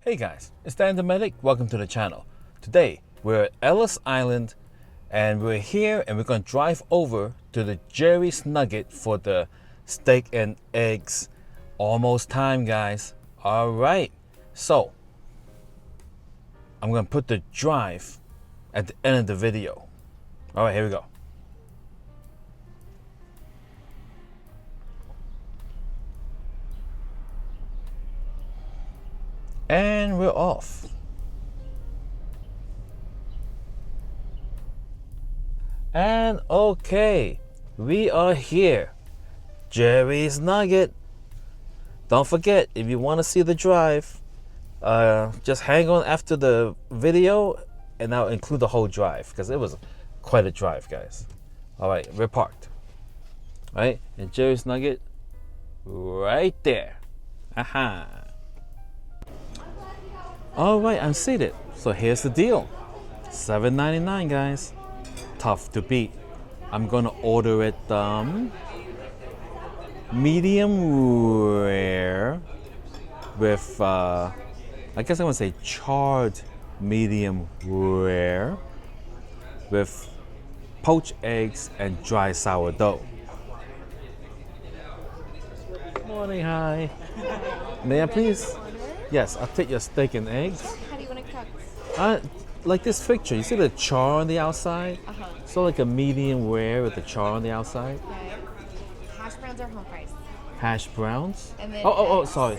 Hey guys, it's Dan the Medic. Welcome to the channel. Today we're at Ellis Island and we're here and we're going to drive over to the Jerry's Nugget for the steak and eggs. Almost time, guys. All right, so I'm going to put the drive at the end of the video. All right, here we go. And we're off. And okay, we are here. Jerry's Nugget. Don't forget, if you want to see the drive, just hang on after the video and I'll include the whole drive because it was quite a drive, guys. All right, we're parked. All right, and Jerry's Nugget right there. Aha. All right, I'm seated. So here's the deal. $7.99, guys. Tough to beat. I'm gonna order it medium rare with I guess I want to say charred medium rare with poached eggs and dry sourdough. Morning, hi. May I please? Yes, I'll take your steak and eggs. How do you want it cooked? Like this picture, you see the char on the outside? So like a medium rare with the char on the outside. Okay. Hash browns are home fries. Hash browns? And then Oh, sorry.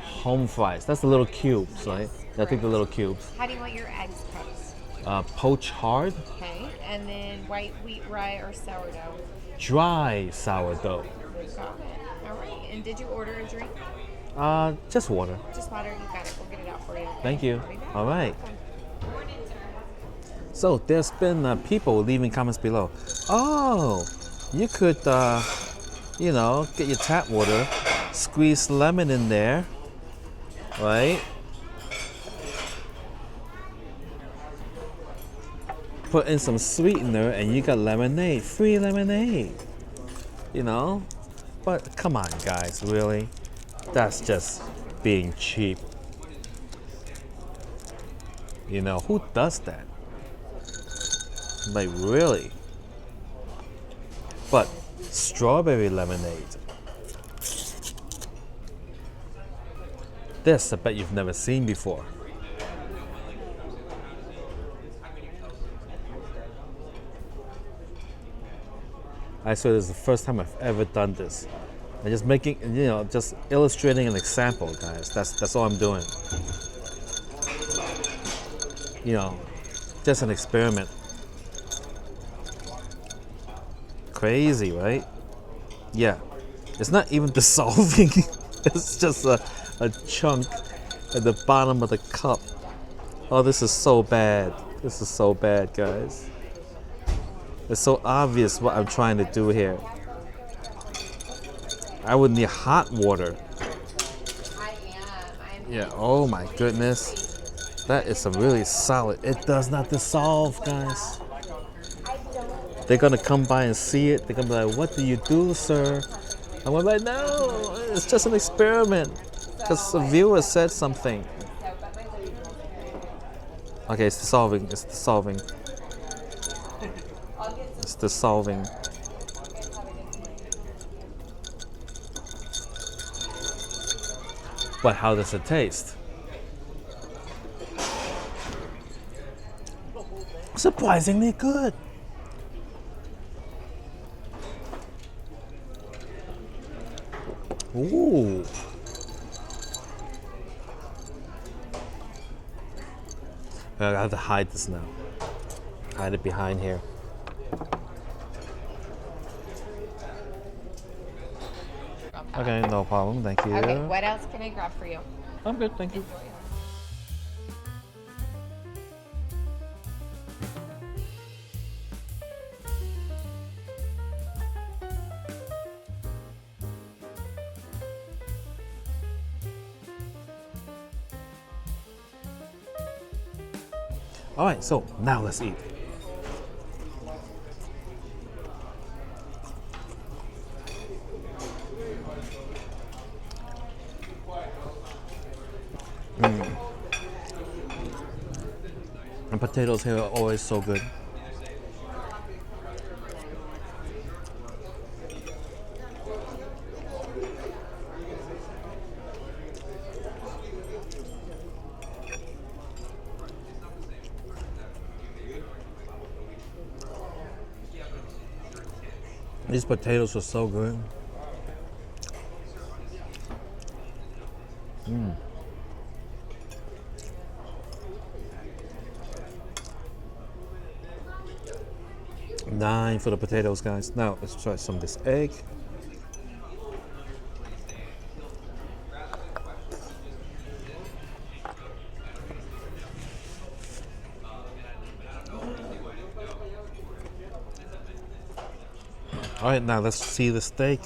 Home fries. That's the little cubes, right? I think the little cubes. How do you want your eggs cooked? Poached hard, Okay. And then white wheat rye or sourdough. dry sourdough. Got it. All right. And did you order a drink? Just water. Just water. You got it. We'll get it out for you. Thank you. I'll be back. All right. So there's been people leaving comments below. Oh, you could, get your tap water, squeeze lemon in there, right? Put in some sweetener and you got lemonade, free lemonade. But come on, guys, really? That's just being cheap. Who does that? Like, really? But strawberry lemonade. This I bet you've never seen before. I swear this is the first time I've ever done this. I'm just making, just illustrating an example, guys. That's all I'm doing. Just an experiment. Crazy, right? Yeah. It's not even dissolving. It's just a chunk at the bottom of the cup. Oh, this is so bad. This is so bad, guys. It's so obvious what I'm trying to do here. I would need hot water. Yeah, oh my goodness. That is some really solid. It does not dissolve, guys. They're gonna come by and see it. They're gonna be like, "What do you do, sir?" I'm gonna be like, "No, it's just an experiment." Because the viewer said something. Okay, it's dissolving. It's dissolving. It's dissolving. But how does it taste? Surprisingly good. Ooh. I have to hide this now. Hide it behind here. Okay, no problem. Thank you. Okay. What else can I grab for you? I'm good, thank you. All right, so now let's eat. And potatoes here are always so good. These potatoes are so good. $9 for the potatoes, guys. Now let's try some of this egg. All right, now let's see the steak.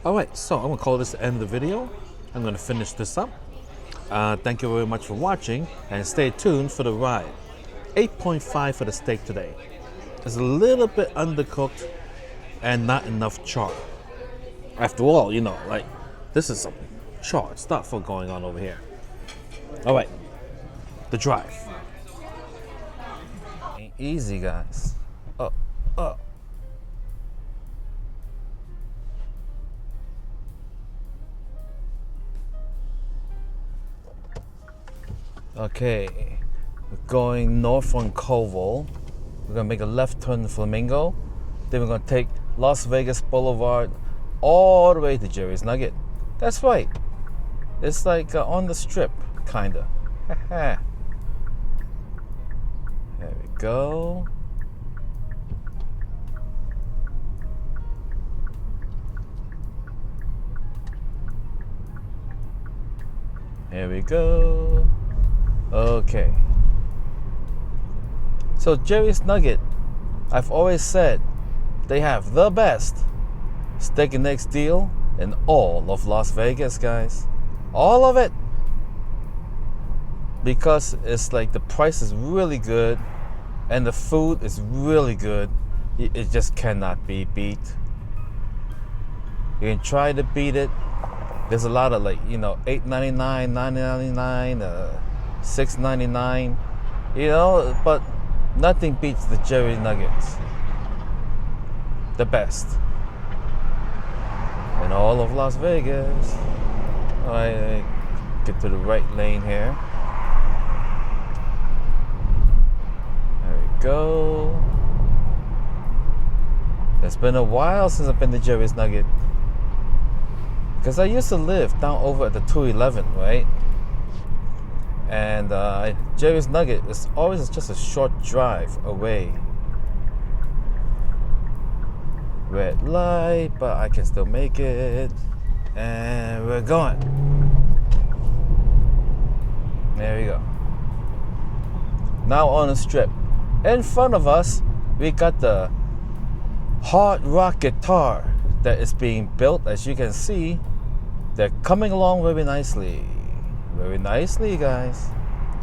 All right, so I'm gonna call this the end of the video. I'm gonna finish this up. Thank you very much for watching, and stay tuned for the ride. 8.5 for the steak today. It's a little bit undercooked and not enough char. After all, you know, like, this is some charred stuff going on over here. All right, the drive. Ain't easy, guys. Okay, we're going north on Koval. We're gonna make a left turn to Flamingo. Then we're gonna take Las Vegas Boulevard all the way to Jerry's Nugget. That's right. It's like on the strip, kinda. There we go. Here we go. Okay. So Jerry's Nugget, I've always said they have the best steak and eggs deal in all of Las Vegas, guys. All of it. Because it's like the price is really good and the food is really good. It just cannot be beat. You can try to beat it. There's a lot of, like, you know, $8.99, $9.99, $6.99, you know, but nothing beats the Jerry Nuggets. The best in all of Las Vegas. All right, get to the right lane here. There we go. It's been a while since I've been to Jerry's Nugget, because I used to live down over at the 211, right? And Jerry's Nugget is always just a short drive away. Red light, but I can still make it. And we're going. There we go. Now on the strip. In front of us, we got the hard rock guitar that is being built. As you can see, they're coming along very nicely. Very nicely, guys.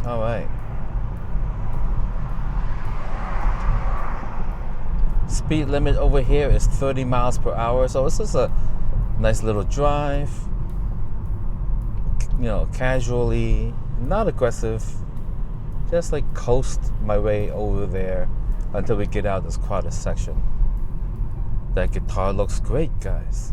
All right. Speed limit over here is 30 miles per hour, so it's just a nice little drive. casually, not aggressive, just like coast my way over there until we get out of this crowded section. That guitar looks great, guys.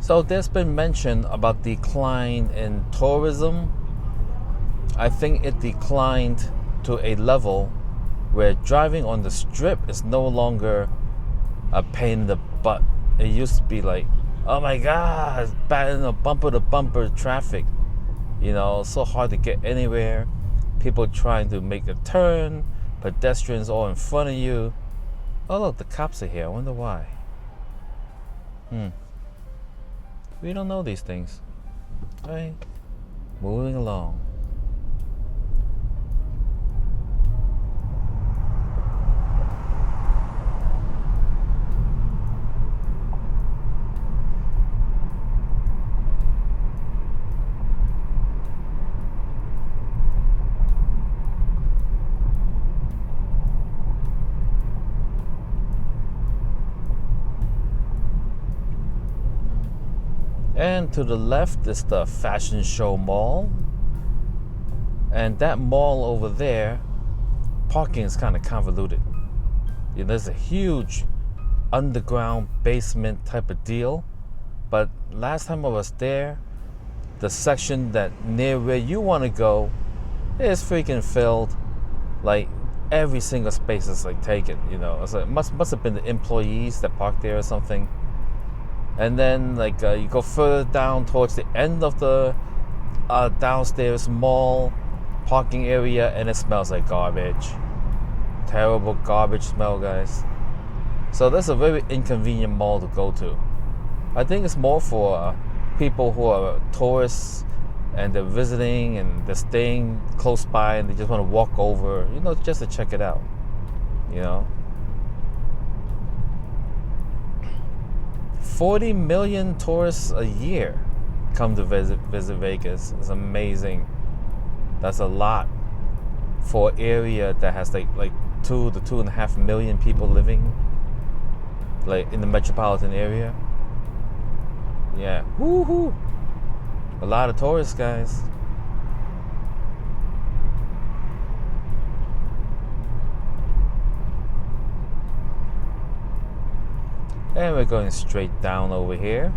So there's been mention about decline in tourism. I think it declined to a level where driving on the strip is no longer a pain in the butt. It used to be like, oh my god, bad, bumper to bumper traffic. So hard to get anywhere. People trying to make a turn, pedestrians all in front of you. Oh look, the cops are here. I wonder why. We don't know these things. Right? Moving along. And to the left is the Fashion Show Mall. And that mall over there, parking is kind of convoluted. There's a huge underground basement type of deal. But last time I was there, the section that near where you want to go is freaking filled. Like every single space is like taken. It's like must have been the employees that parked there or something. And then you go further down towards the end of the downstairs mall parking area, and it smells like garbage. Terrible garbage smell, guys. So that's a very inconvenient mall to go to. I think it's more for people who are tourists and they're visiting and they're staying close by and they just want to walk over, just to check it out. 40 million tourists a year come to visit Vegas. It's amazing. That's a lot for an area that has like 2 to 2.5 million people living in the metropolitan area. Yeah. Woohoo! A lot of tourists, guys. And we're going straight down over here.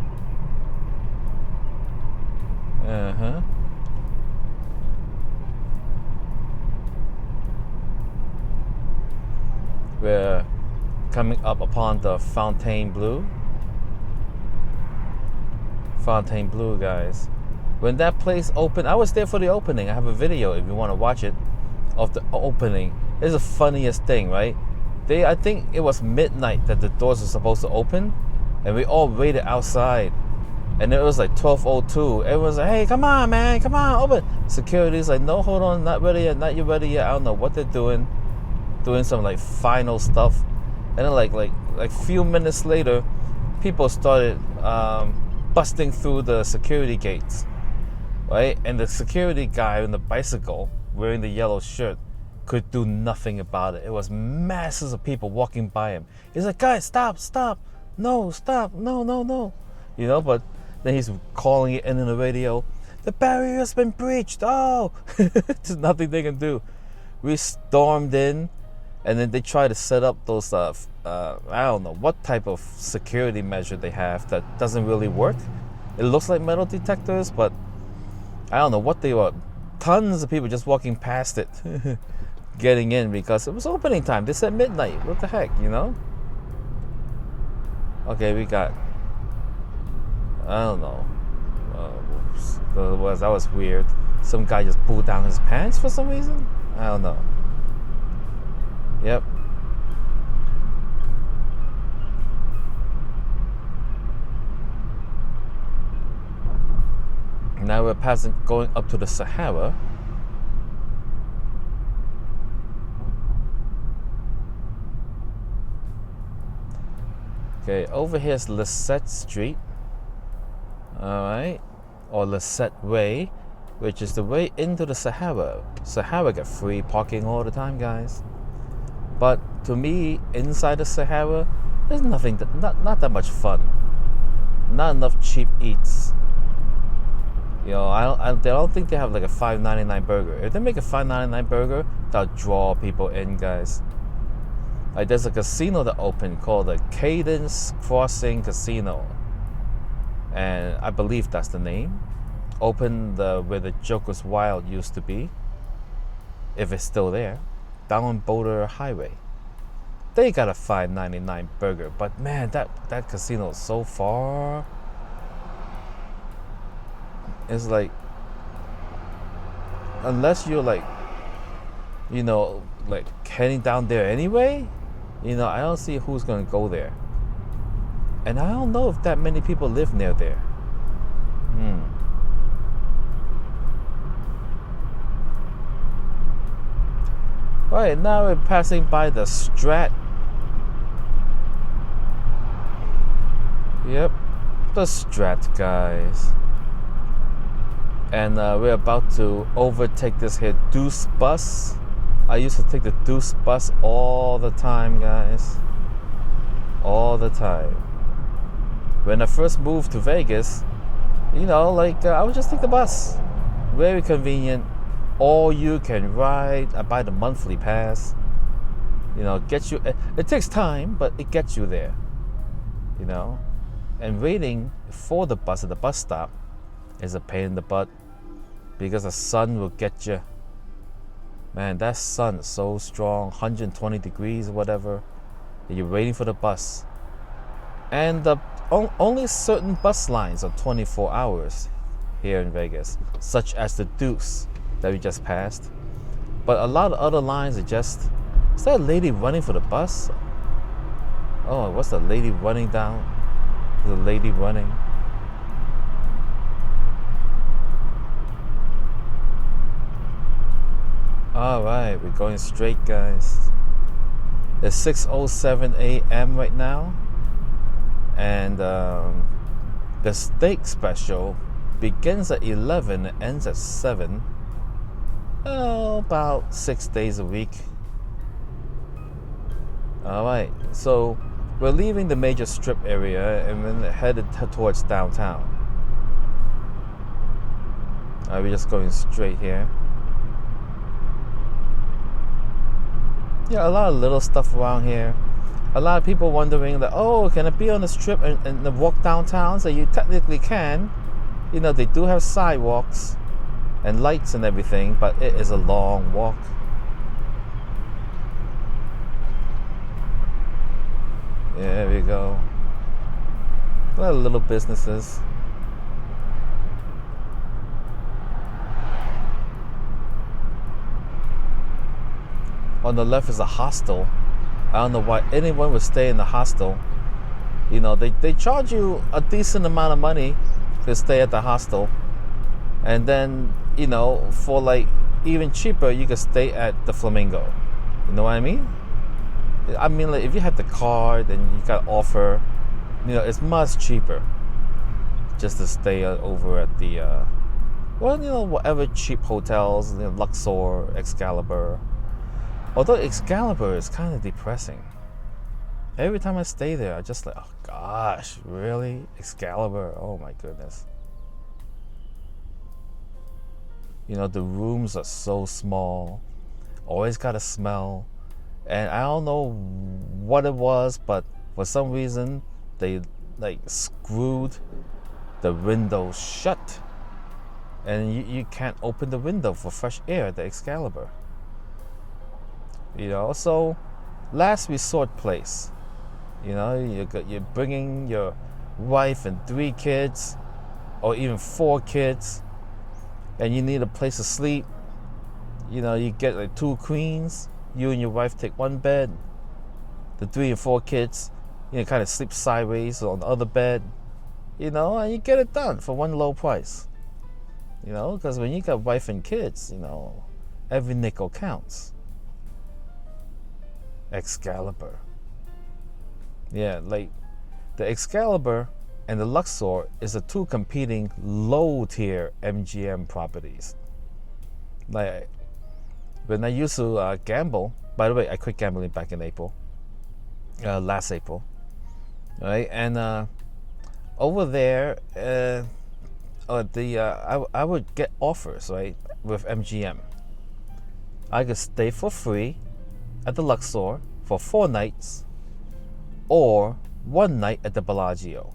We're coming up upon the Fontainebleau, guys. When that place opened, I was there for the opening. I have a video if you want to watch it of the opening. It's the funniest thing, right? I think it was midnight that the doors were supposed to open, and we all waited outside. And it was like 12:02. Everyone's like, "Hey, come on, man, come on, open." Security's like, "No, hold on, not ready yet, not you ready yet." I don't know what they're doing some like final stuff. And then like few minutes later, people started busting through the security gates, right? And the security guy on the bicycle wearing the yellow shirt could do nothing about it. It was masses of people walking by him. He's like, "Guys, stop, no, stop, no. But then he's calling it in the radio. "The barrier has been breached. Oh," there's nothing they can do. We stormed in, and then they try to set up those I don't know what type of security measure they have that doesn't really work. It looks like metal detectors, but I don't know what they were. Tons of people just walking past it. Getting in because it was opening time. They said midnight. What the heck, Okay, we got, I don't know. That was weird. Some guy just pulled down his pants for some reason. I don't know. Yep. Now we're going up to the Sahara. Okay, over here is Lisette Street. Alright. Or Lisette Way, which is the way into the Sahara. Sahara got free parking all the time, guys. But to me, inside the Sahara, there's nothing, not that much fun. Not enough cheap eats. You know, I don't think they have like a $5.99 burger. If they make a $5.99 burger, that'll draw people in, guys. Like there's a casino that opened called the Cadence Crossing Casino, and I believe that's the name. Opened where the Joker's Wild used to be, if it's still there, down on Boulder Highway. They got a $5.99 burger, but man, that casino is so far. It's like, unless you're like, you know, like heading down there anyway, you know, I don't see who's gonna go there. And I don't know if that many people live near there. Right, now we're passing by the Strat. Yep, the Strat, guys. And we're about to overtake this here Deuce bus. I used to take the Deuce bus all the time, guys. All the time. When I first moved to Vegas, you know, like I would just take the bus. Very convenient. All you can ride. I buy the monthly pass. You know, gets you. It takes time, but it gets you there. You know, and waiting for the bus at the bus stop is a pain in the butt because the sun will get you. Man, that sun is so strong, 120 degrees or whatever. And you're waiting for the bus, and only certain bus lines are 24 hours here in Vegas, such as the Deuce that we just passed. But a lot of other lines are just, is that a lady running for the bus? Oh, what's the lady running down? The lady running. Alright, we're going straight, guys. It's 6:07 a.m. right now. And the steak special begins at 11 and ends at 7. Oh, about 6 days a week. Alright, so we're leaving the major strip area and we're headed towards downtown. Alright, we're just going straight here. Yeah, a lot of little stuff around here. A lot of people wondering that, oh, can it be on the strip and walk downtown? So you technically can. You know, they do have sidewalks and lights and everything, but it is a long walk. There we go. A lot of little businesses. On the left is a hostel. I don't know why anyone would stay in the hostel. You know, they charge you a decent amount of money to stay at the hostel. And then, you know, for like even cheaper, you could stay at the Flamingo. You know what I mean? I mean, like if you have the card and you got offer, you know, it's much cheaper just to stay over at the, well, you know, whatever cheap hotels, you know, Luxor, Excalibur. Although Excalibur is kind of depressing. Every time I stay there, I just like, oh gosh, really? Excalibur? Oh my goodness. You know, the rooms are so small. Always got a smell. And I don't know what it was, but for some reason, they like screwed the window shut. And you can't open the window for fresh air at the Excalibur. You know, so last resort place. You know, you're bringing your wife and 3 kids, or even 4 kids, and you need a place to sleep. You know, you get like 2 queens. You and your wife take 1 bed. The 3 and 4 kids, you know, kind of sleep sideways on the other bed. You know, and you get it done for one low price. You know, because when you got wife and kids, you know, every nickel counts. Excalibur. Yeah, like the Excalibur and the Luxor is the two competing low-tier MGM properties. Like when I used to gamble, by the way, I quit gambling back in April, last April, right? And over there, I would get offers, right, with MGM. I could stay for free at the Luxor for 4 nights, or 1 night at the Bellagio.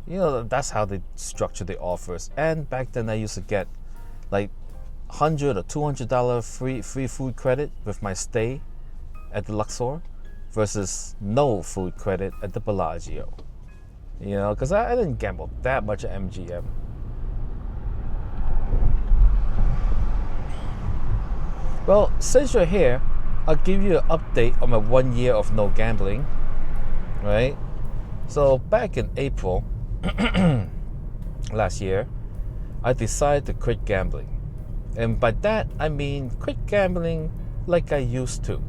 You know, that's how they structure the offers. And back then, I used to get like $100 or $200 free food credit with my stay at the Luxor, versus no food credit at the Bellagio. You know, because I didn't gamble that much at MGM. Well, since you're here, I'll give you an update on my 1 year of no gambling, right? So back in April last year, I decided to quit gambling. And by that, I mean quit gambling like I used to.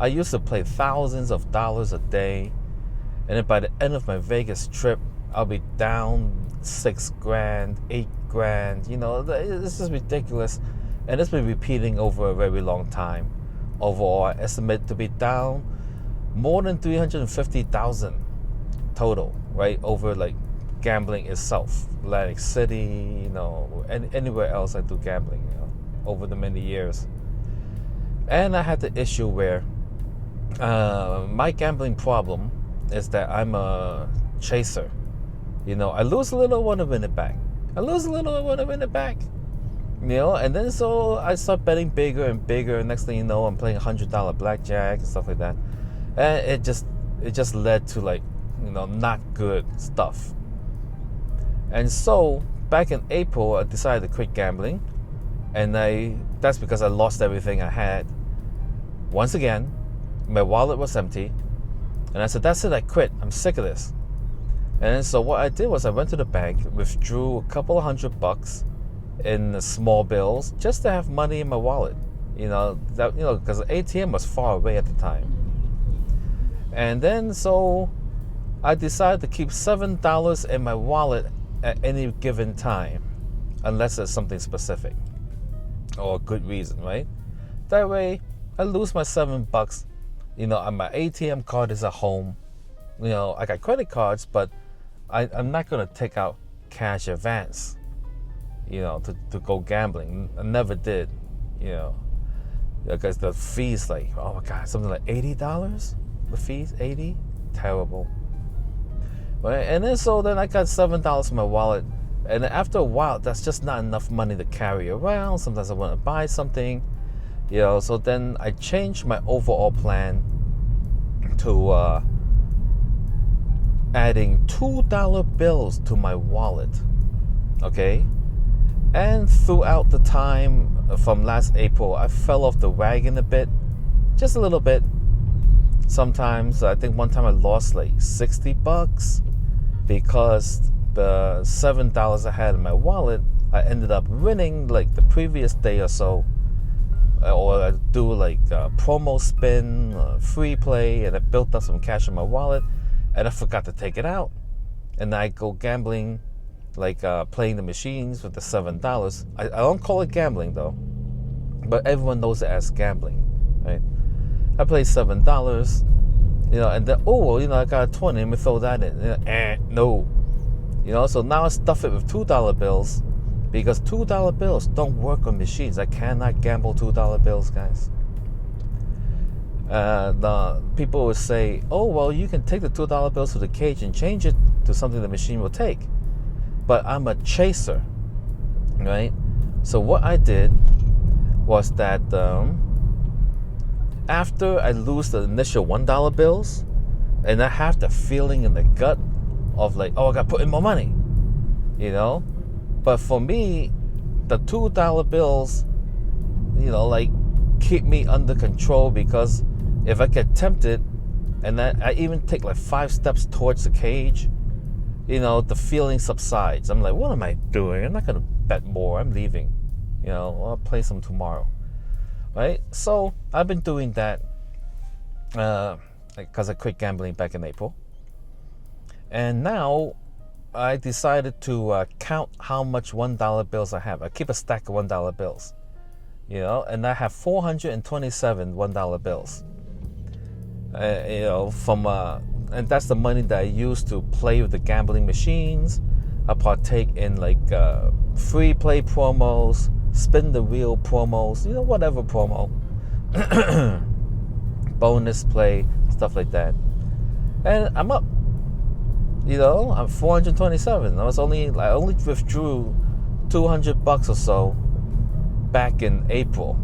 I used to play thousands of dollars a day, and then by the end of my Vegas trip, I'll be down $6,000, $8,000. You know, this is ridiculous. And it's been repeating over a very long time. Overall, I estimate to be down more than 350,000 total, right? Over like gambling itself, Atlantic City, you know, and anywhere else I do gambling, you know, over the many years. And I had the issue where my gambling problem is that I'm a chaser. You know, I lose a little, I want to win it back. I lose a little, I want to win it back. You know, and then so I start betting bigger and bigger. Next thing you know, I'm playing $100 blackjack and stuff like that. And it just led to, like, you know, not good stuff. And so back in April, I decided to quit gambling, and that's because I lost everything I had. Once again, my wallet was empty, and I said, that's it, I quit. I'm sick of this. And so what I did was I went to the bank, withdrew a couple of $100 in small bills just to have money in my wallet. You know, because the ATM was far away at the time. And then so I decided to keep $7 in my wallet at any given time, unless it's something specific or a good reason, right? That way I lose my $7. You know, my ATM card is at home. You know, I got credit cards, but I'm not gonna take out cash advance, you know, to go gambling. I never did, you know, because the fees, like, oh my God, something like $80. The fees, 80, terrible. Right? And then I got $7 in my wallet, and after a while, that's just not enough money to carry around. Sometimes I want to buy something, you know. So then I changed my overall plan to adding $2 bills to my wallet. Okay. And throughout the time from last April, I fell off the wagon a bit, just a little bit. Sometimes, I think one time I lost like $60 because the $7 I had in my wallet, I ended up winning like the previous day or so. Or I do like a promo spin, free play, and I built up some cash in my wallet, and I forgot to take it out. And I go gambling, like playing the machines with the $7. I don't call it gambling though, but everyone knows it as gambling, right? I played $7, you know, and then, oh, well, you know, I got a 20, let me throw that in. No. You know, so now I stuff it with $2 bills, because $2 bills don't work on machines. I cannot gamble $2 bills, guys. The people would say, oh, well, you can take the $2 bills to the cage and change it to something the machine will take. But I'm a chaser, right? So what I did was that after I lose the initial $1 bills, and I have the feeling in the gut of like, oh, I got to put in more money, you know? But for me, the $2 bills, you know, like, keep me under control, because if I get tempted and I even take like 5 steps towards the cage, you know, the feeling subsides. I'm like, what am I doing? I'm not going to bet more. I'm leaving. You know, I'll play some tomorrow. Right? So I've been doing that because I quit gambling back in April. And now I decided to count how much $1 bills I have. I keep a stack of $1 bills, and I have 427 $1 bills. And that's the money that I use to play with the gambling machines. I partake in like free play promos, spin the wheel promos, whatever promo, bonus play, stuff like that. And I'm up. I'm 427. I only withdrew $200 or so back in April,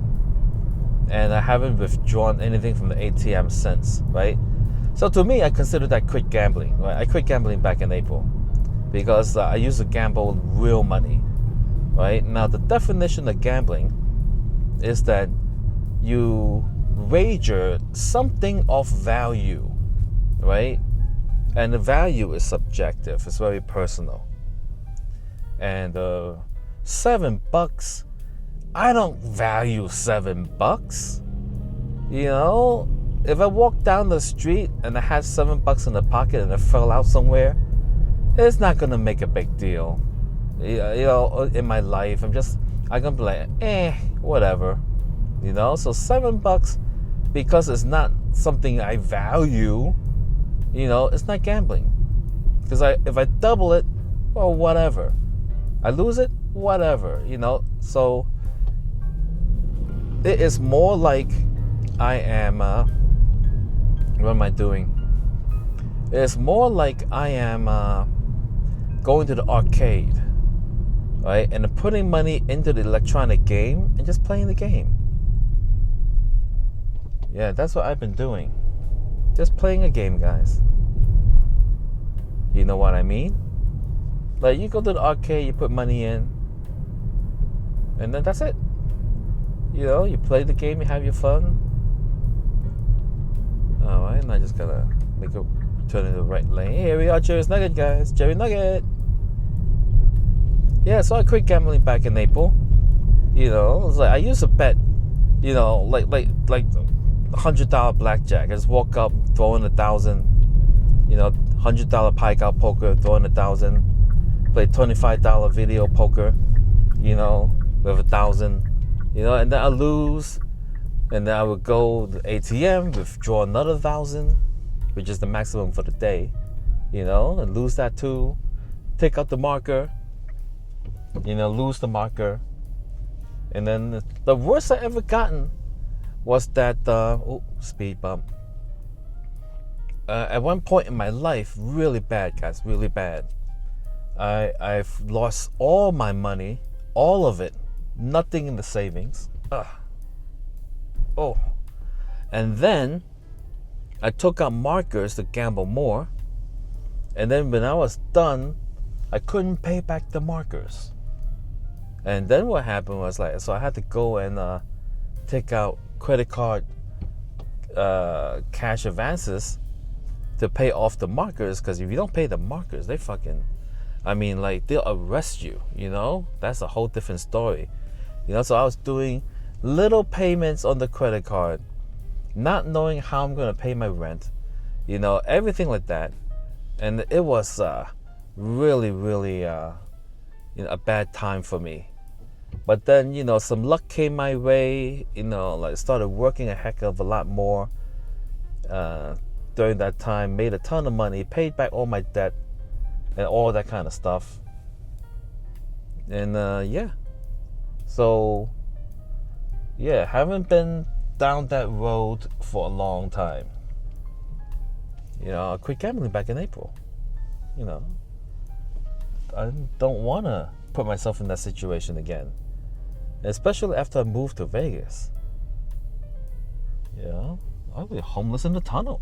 and I haven't withdrawn anything from the ATM since, right? So to me, I consider that quit gambling, right? I quit gambling back in April because I used to gamble real money, right? Now, the definition of gambling is that you wager something of value, right? And the value is subjective. It's very personal. And $7, I don't value $7. If I walked down the street and I had $7 in the pocket and it fell out somewhere, it's not gonna make a big deal. In my life, I can be like, whatever. So $7, because it's not something I value, it's not gambling. Because if I double it, well, whatever. I lose it, whatever. So it is more like I am. What am I doing? It's more like I am going to the arcade, right? And putting money into the electronic game and just playing the game. Yeah, that's what I've been doing. Just playing a game, guys. You know what I mean? Like, you go to the arcade, you put money in, and then that's it. You play the game, you have your fun. Alright, and I just gotta turn in the right lane. Here we are, Jerry's Nugget, guys. Jerry Nugget. Yeah, so I quit gambling back in April. It's like I used to bet, like $100 blackjack. I just walk up, throw in 1,000. $100 pike out poker, throw in 1,000. Play $25 video poker, with 1,000. And then I lose, and then I would go to the ATM, withdraw another 1,000, which is the maximum for the day, and lose that too. Take out the marker, lose the marker. And then the worst I ever gotten was that, speed bump. At one point in my life, really bad, guys, really bad. I've lost all my money, all of it, nothing in the savings. And then I took out markers to gamble more. And then when I was done, I couldn't pay back the markers. And then what happened was so I had to go and take out credit card cash advances to pay off the markers, because if you don't pay the markers, they they'll arrest you, That's a whole different story. So I was doing little payments on the credit card, not knowing how I'm going to pay my rent, everything like that. And it was really, really a bad time for me. But then, some luck came my way, started working a heck of a lot more during that time, made a ton of money, paid back all my debt and all that kind of stuff. And so haven't been down that road for a long time. I quit gambling back in April. I don't want to put myself in that situation again, especially after I moved to Vegas. I'll be homeless in the tunnel.